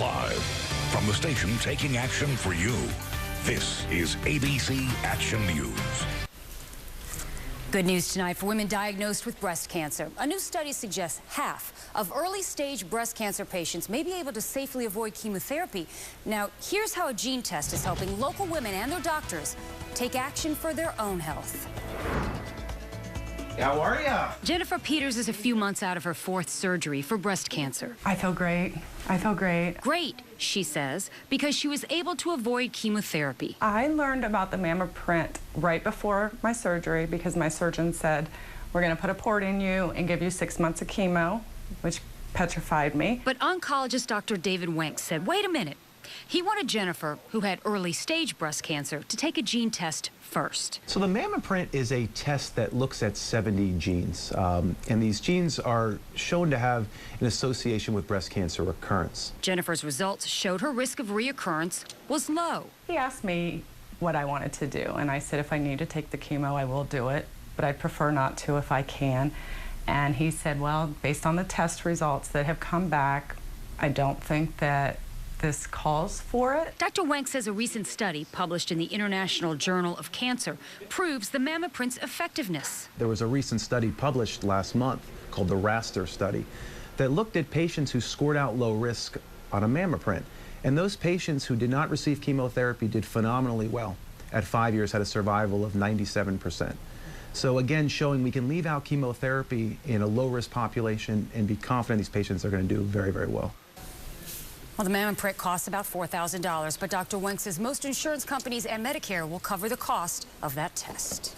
Live from the station taking action for you, this is ABC Action News. Good news tonight for women diagnosed with breast cancer. A new study suggests half of early-stage breast cancer patients may be able to safely avoid chemotherapy. Now, here's how a gene test is helping local women and their doctors take action for their own health. How are ya? Jennifer Peters is a few months out of her 4th surgery for breast cancer. I feel great. I feel great. Great, she says, because she was able to avoid chemotherapy. I learned about the mammoth print right before my surgery because my surgeon said, we're going to put a port in you and give you 6 months of chemo, which petrified me. But oncologist Dr. David Wenck said, wait a minute. He wanted Jennifer, who had early-stage breast cancer, to take a gene test first. So the mammoth print is a test that looks at 70 genes, and these genes are shown to have an association with breast cancer recurrence. Jennifer's results showed her risk of reoccurrence was low. He asked me what I wanted to do, and I said if I need to take the chemo, I will do it, but I'd prefer not to if I can. And he said, well, based on the test results that have come back, I don't think that this calls for it. Dr. Wenck says a recent study published in the International Journal of Cancer proves the mammoth print's effectiveness. There was a recent study published last month called the raster study that looked at patients who scored out low risk on a mammoth print. And those patients who did not receive chemotherapy did phenomenally well. At 5 years had a survival of 97%. So again, showing we can leave out chemotherapy in a low-risk population and be confident these patients are going to do very, very well. Well, the mammoth print costs about $4,000, but Dr. Wenck says most insurance companies and Medicare will cover the cost of that test.